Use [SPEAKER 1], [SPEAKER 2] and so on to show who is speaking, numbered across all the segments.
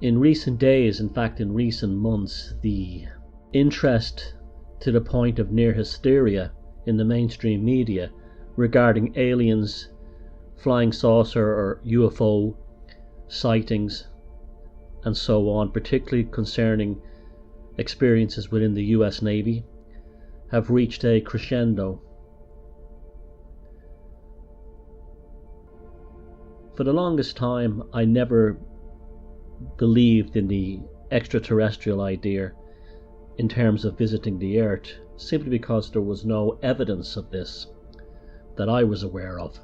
[SPEAKER 1] In recent days, in fact in recent months, the interest to the point of near hysteria in the mainstream media regarding aliens, flying saucer or UFO sightings and so on, particularly concerning experiences within the US Navy, have reached a crescendo. For the longest time, I never believed in the extraterrestrial idea in terms of visiting the Earth, simply because there was no evidence of this that I was aware of.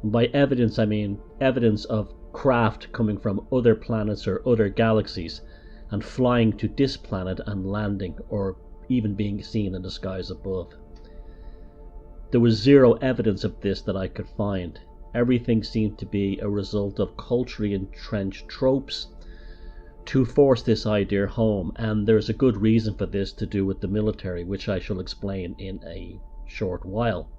[SPEAKER 1] And by evidence, I mean evidence of craft coming from other planets or other galaxies and flying to this planet and landing, or even being seen in the skies above. There was zero evidence of this that I could find. Everything seemed to be a result of culturally entrenched tropes to force this idea home, and there's a good reason for this to do with the military, which I shall explain in a short while.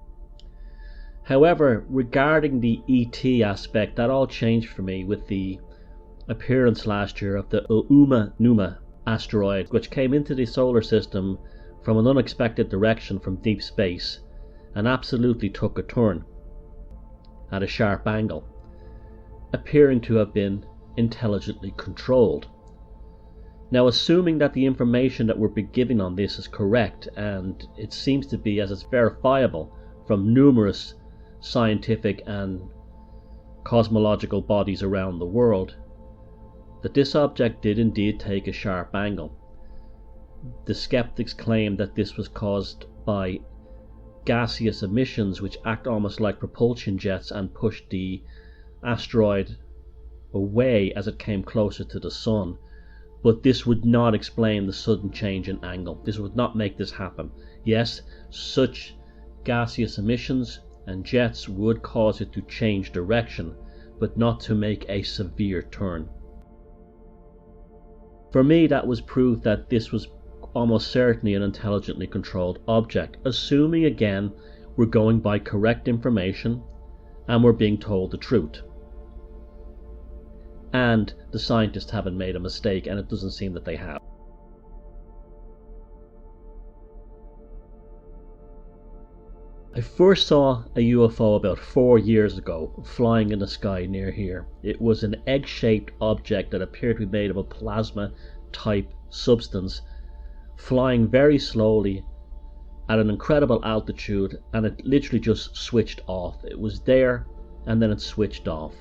[SPEAKER 1] However, regarding the ET aspect, that all changed for me with the appearance last year of the Oumuamua asteroid, which came into the solar system from an unexpected direction from deep space and absolutely took a turn at a sharp angle, appearing to have been intelligently controlled. Now, assuming that the information that we're giving on this is correct, and it seems to be, as it's verifiable from numerous scientific and cosmological bodies around the world, that this object did indeed take a sharp angle. The skeptics claim that this was caused by gaseous emissions which act almost like propulsion jets and push the asteroid away as it came closer to the sun. But this would not explain the sudden change in angle. This would not make this happen. Yes, such gaseous emissions and jets would cause it to change direction, but not to make a severe turn. For me, that was proof that this was almost certainly an intelligently controlled object, assuming again we're going by correct information and we're being told the truth. And the scientists haven't made a mistake, and it doesn't seem that they have. I first saw a UFO about 4 years ago, flying in the sky near here. It was an egg-shaped object that appeared to be made of a plasma-type substance, flying very slowly at an incredible altitude, and it literally just switched off. It was there, and then it switched off.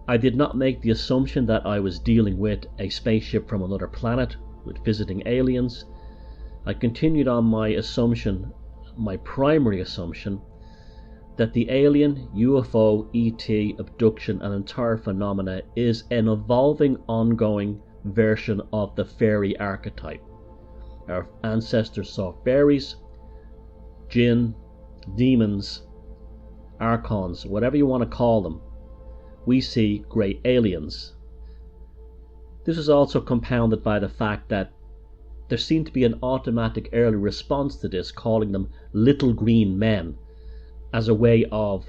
[SPEAKER 1] I did not make the assumption that I was dealing with a spaceship from another planet with visiting aliens. I continued on my assumption, my primary assumption, that the alien, UFO, ET, abduction and entire phenomena is an evolving, ongoing version of the fairy archetype. Our ancestors saw fairies, jinn, demons, archons, whatever you want to call them. We see great aliens. This is also compounded by the fact that there seemed to be an automatic early response to this, calling them little green men, as a way of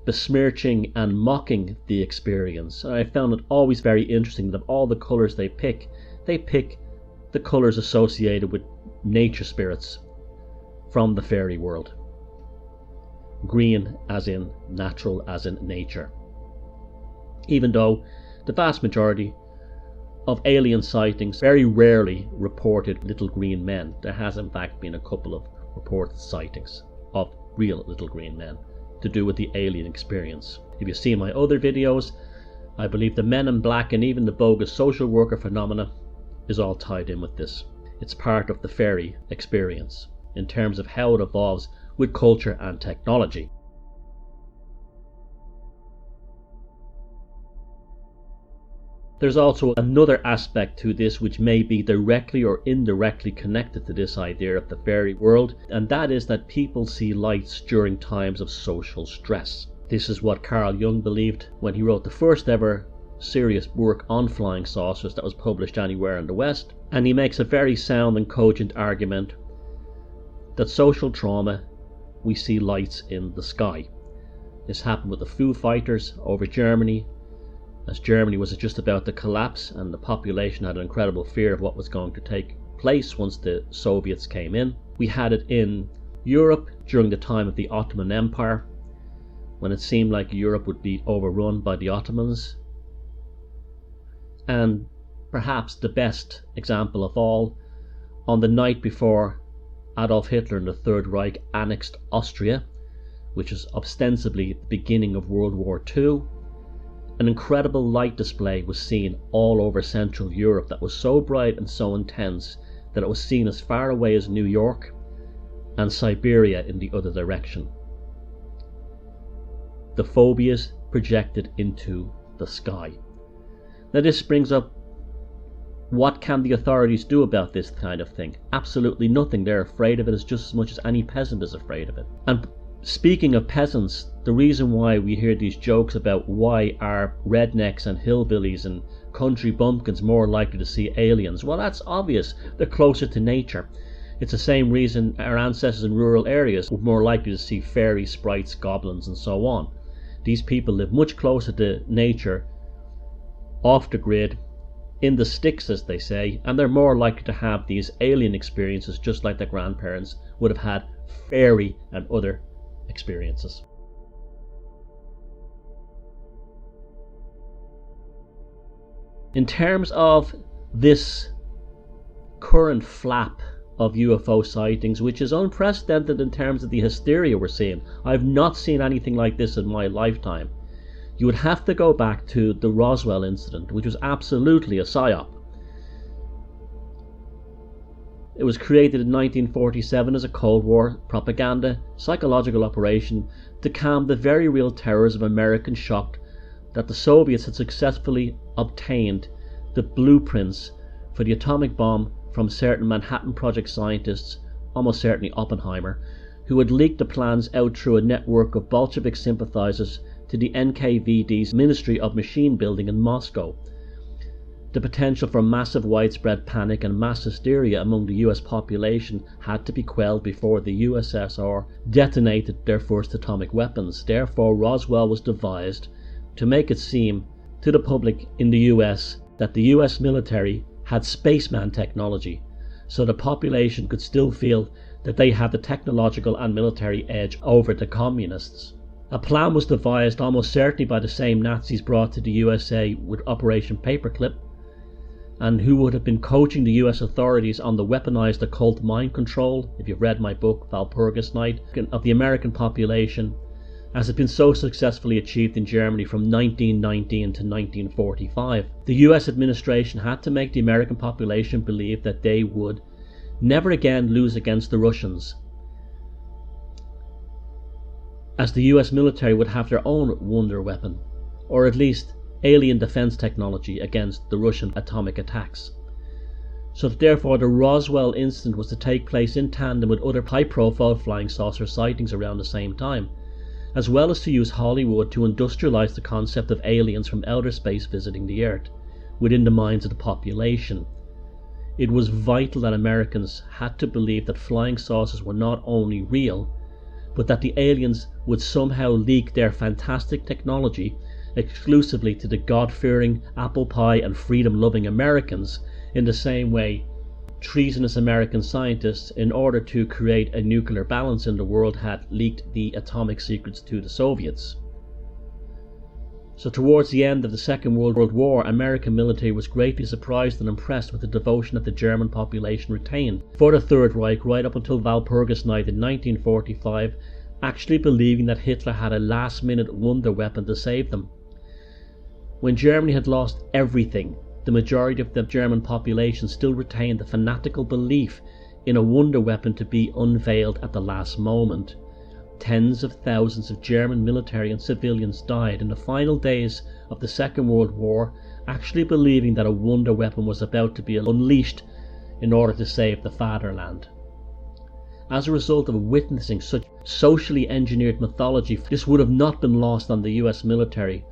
[SPEAKER 1] besmirching and mocking the experience. And I found it always very interesting that of all the colours they pick the colours associated with nature spirits from the fairy world. Green as in natural, as in nature. Even though the vast majority of alien sightings very rarely reported little green men. There has in fact been a couple of reported sightings of real little green men to do with the alien experience. If you've seen my other videos, I believe the men in black and even the bogus social worker phenomena is all tied in with this. It's part of the fairy experience in terms of how it evolves with culture and technology. There's also another aspect to this which may be directly or indirectly connected to this idea of the fairy world, and that is that people see lights during times of social stress. This is what Carl Jung believed when he wrote the first ever serious work on flying saucers that was published anywhere in the West, and he makes a very sound and cogent argument that social trauma, we see lights in the sky. This happened with the Foo Fighters over Germany as Germany was just about to collapse and the population had an incredible fear of what was going to take place once the Soviets came in. We had it in Europe during the time of the Ottoman Empire, when it seemed like Europe would be overrun by the Ottomans. And perhaps the best example of all, on the night before Adolf Hitler and the Third Reich annexed Austria, which is ostensibly the beginning of World War II, an incredible light display was seen all over Central Europe that was so bright and so intense that it was seen as far away as New York and Siberia in the other direction. The phobias projected into the sky. Now this brings up, what can the authorities do about this kind of thing? Absolutely nothing. They're afraid of it as just as much as any peasant is afraid of it. And speaking of peasants, the reason why we hear these jokes about why are rednecks and hillbillies and country bumpkins more likely to see aliens, well, that's obvious. They're closer to nature. It's the same reason our ancestors in rural areas were more likely to see fairies, sprites, goblins, and so on. These people live much closer to nature, off the grid, in the sticks as they say, and they're more likely to have these alien experiences just like their grandparents would have had fairy and other experiences. In terms of this current flap of UFO sightings, which is unprecedented in terms of the hysteria we're seeing, I've not seen anything like this in my lifetime. You would have to go back to the Roswell incident, which was absolutely a psyop. It was created in 1947 as a Cold War propaganda psychological operation to calm the very real terrors of Americans shocked that the Soviets had successfully obtained the blueprints for the atomic bomb from certain Manhattan Project scientists, almost certainly Oppenheimer, who had leaked the plans out through a network of Bolshevik sympathizers to the NKVD's Ministry of Machine Building in Moscow. The potential for massive widespread panic and mass hysteria among the US population had to be quelled before the USSR detonated their first atomic weapons. Therefore, Roswell was devised to make it seem to the public in the US that the US military had spaceman technology, so the population could still feel that they had the technological and military edge over the communists. A plan was devised almost certainly by the same Nazis brought to the USA with Operation Paperclip, and who would have been coaching the US authorities on the weaponized occult mind control, if you've read my book Walpurgis Night, of the American population, as had been so successfully achieved in Germany from 1919 to 1945. The US administration had to make the American population believe that they would never again lose against the Russians, as the US military would have their own wonder weapon, or at least alien defense technology against the Russian atomic attacks. So that therefore the Roswell incident was to take place in tandem with other high-profile flying saucer sightings around the same time, as well as to use Hollywood to industrialize the concept of aliens from outer space visiting the Earth within the minds of the population. It was vital that Americans had to believe that flying saucers were not only real, but that the aliens would somehow leak their fantastic technology exclusively to the God-fearing, apple pie and freedom-loving Americans, in the same way treasonous American scientists, in order to create a nuclear balance in the world, had leaked the atomic secrets to the Soviets. So towards the end of the Second World War, American military was greatly surprised and impressed with the devotion that the German population retained for the Third Reich right up until Walpurgis Night in 1945, actually believing that Hitler had a last-minute wonder weapon to save them. When Germany had lost everything, the majority of the German population still retained the fanatical belief in a wonder weapon to be unveiled at the last moment. Tens of thousands of German military and civilians died in the final days of the Second World War, actually believing that a wonder weapon was about to be unleashed in order to save the fatherland. As a result of witnessing such socially engineered mythology, this would have not been lost on the US military,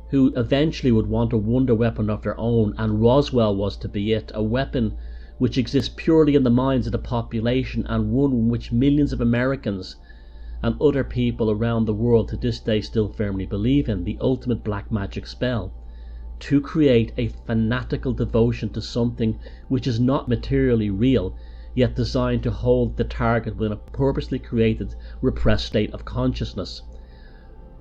[SPEAKER 1] who eventually would want a wonder weapon of their own, and Roswell was to be it, a weapon which exists purely in the minds of the population, and one in which millions of Americans and other people around the world to this day still firmly believe in, the ultimate black magic spell. to create a fanatical devotion to something which is not materially real, yet designed to hold the target within a purposely created, repressed state of consciousness.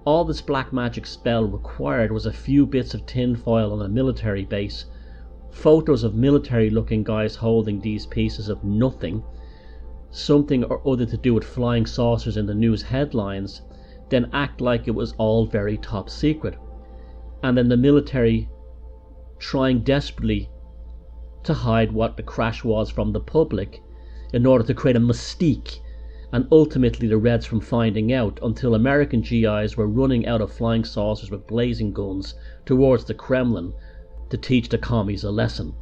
[SPEAKER 1] All this black magic spell required was a few bits of tinfoil on a military base, photos of military-looking guys holding these pieces of nothing, something or other to do with flying saucers in the news headlines, then act like it was all very top secret. And then the military trying desperately to hide what the crash was from the public in order to create a mystique, and ultimately the Reds from finding out, until American GIs were running out of flying saucers with blazing guns towards the Kremlin to teach the commies a lesson.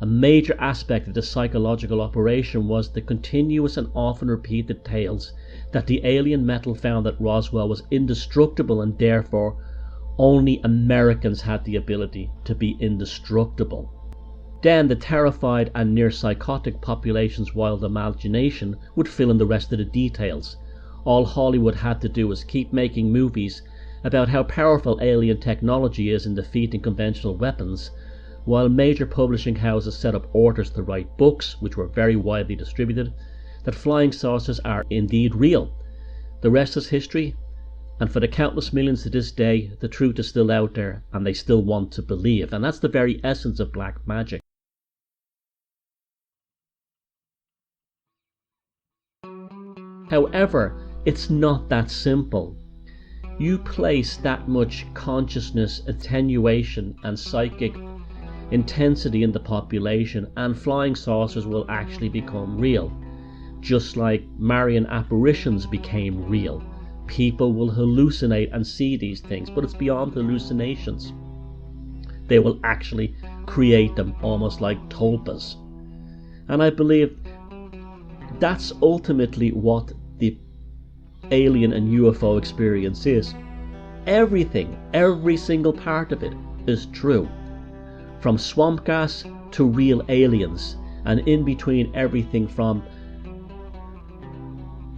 [SPEAKER 1] A major aspect of the psychological operation was the continuous and often repeated tales that the alien metal found at Roswell was indestructible, and therefore only Americans had the ability to be indestructible. Then the terrified and near psychotic population's wild imagination would fill in the rest of the details. All Hollywood had to do was keep making movies about how powerful alien technology is in defeating conventional weapons, while major publishing houses set up orders to write books, which were very widely distributed, that flying saucers are indeed real. The rest is history, and for the countless millions to this day, the truth is still out there and they still want to believe, and that's the very essence of black magic. However, it's not that simple. You place that much consciousness, attenuation and psychic intensity in the population, and flying saucers will actually become real. Just like Marian apparitions became real. People will hallucinate and see these things, but it's beyond hallucinations. They will actually create them, almost like tulpas. And I believe that's ultimately what the alien and UFO experience is. Everything, every single part of it is true. From swamp gas to real aliens, and in between everything from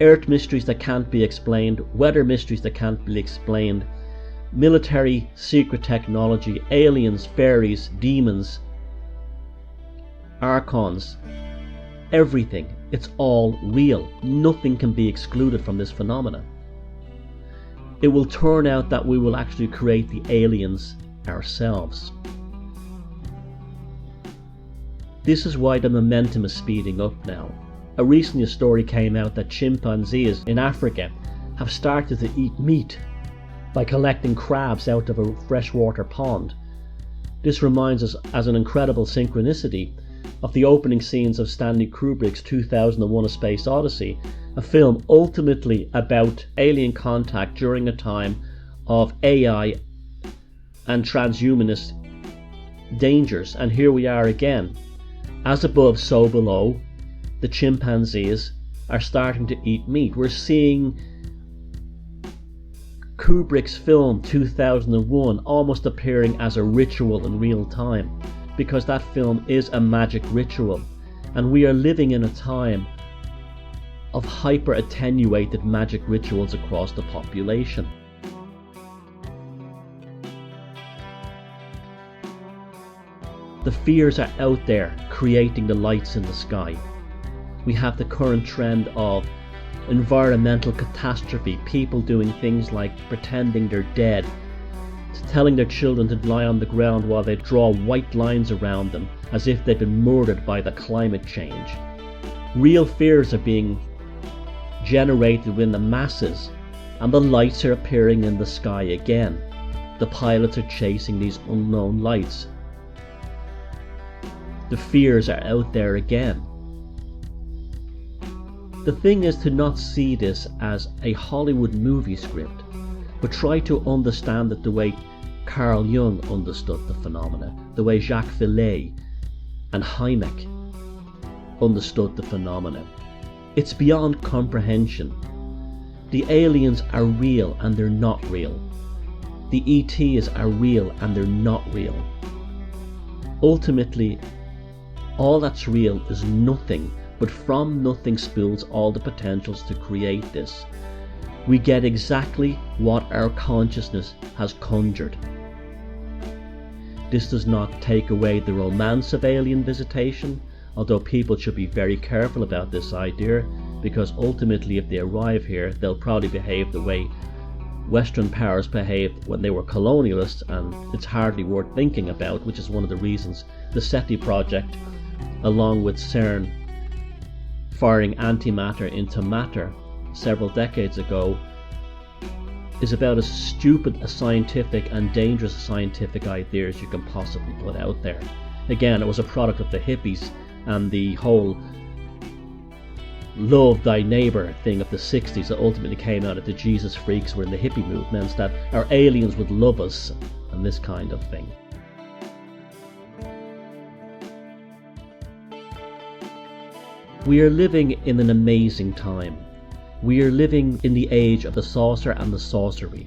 [SPEAKER 1] Earth mysteries that can't be explained, weather mysteries that can't be explained, military secret technology, aliens, fairies, demons, archons, everything. It's all real. Nothing can be excluded from this phenomena. It will turn out that we will actually create the aliens ourselves. This is why the momentum is speeding up now. Recently a story came out that chimpanzees in Africa have started to eat meat by collecting crabs out of a freshwater pond. This reminds us, as an incredible synchronicity, of the opening scenes of Stanley Kubrick's 2001: A Space Odyssey, a film ultimately about alien contact during a time of AI and transhumanist dangers. And here we are again. As above, so below. The chimpanzees are starting to eat meat. We're seeing Kubrick's film 2001 almost appearing as a ritual in real time, because that film is a magic ritual, and we are living in a time of hyper attenuated magic rituals across the population. The fears are out there creating the lights in the sky. We have the current trend of environmental catastrophe, people doing things like pretending they're dead, telling their children to lie on the ground while they draw white lines around them as if they've been murdered by the climate change. Real fears are being generated within the masses, and the lights are appearing in the sky again. The pilots are chasing these unknown lights. The fears are out there again. The thing is to not see this as a Hollywood movie script, but try to understand it the way Carl Jung understood the phenomena, the way Jacques Villay and Hynek understood the phenomena. It's beyond comprehension. The aliens are real and they're not real. The ETs are real and they're not real. Ultimately, all that's real is nothing, but from nothing spools all the potentials to create this. We get exactly what our consciousness has conjured. This does not take away the romance of alien visitation, although people should be very careful about this idea, because ultimately if they arrive here, they'll probably behave the way Western powers behaved when they were colonialists, and it's hardly worth thinking about, which is one of the reasons the SETI project, along with CERN firing antimatter into matter several decades ago, is about as stupid a scientific and dangerous scientific idea as you can possibly put out there. Again, it was a product of the hippies and the whole love thy neighbour thing of the 60s that ultimately came out of the Jesus freaks were in the hippie movements, that our aliens would love us and this kind of thing. We are living in an amazing time. We are living in the age of the saucer and the sorcery.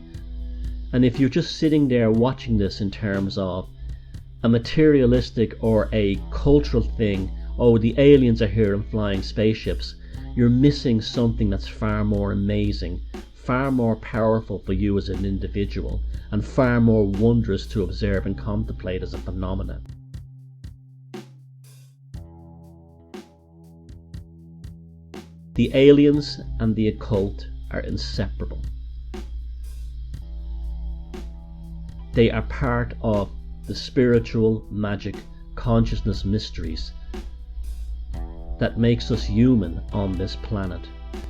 [SPEAKER 1] And if you're just sitting there watching this in terms of a materialistic or a cultural thing, oh, the aliens are here in flying spaceships, you're missing something that's far more amazing, far more powerful for you as an individual, and far more wondrous to observe and contemplate as a phenomenon. The aliens and the occult are inseparable. They are part of the spiritual, magic, consciousness mysteries that makes us human on this planet.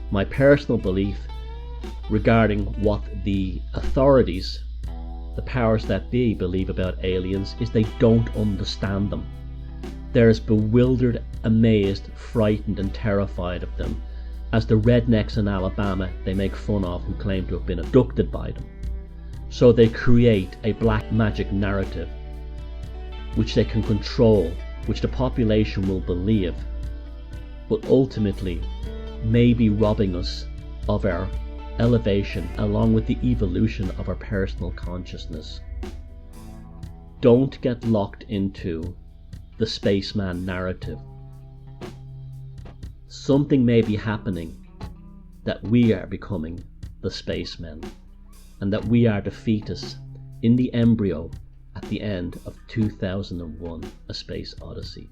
[SPEAKER 1] My personal belief regarding what the authorities, the powers that be, believe about aliens is they don't understand them. They're as bewildered, amazed, frightened and terrified of them as the rednecks in Alabama they make fun of who claim to have been abducted by them. So they create a black magic narrative which they can control, which the population will believe, but ultimately may be robbing us of our elevation along with the evolution of our personal consciousness. Don't get locked into the spaceman narrative. Something may be happening that we are becoming the spacemen, and that we are the fetus in the embryo at the end of 2001: A Space Odyssey.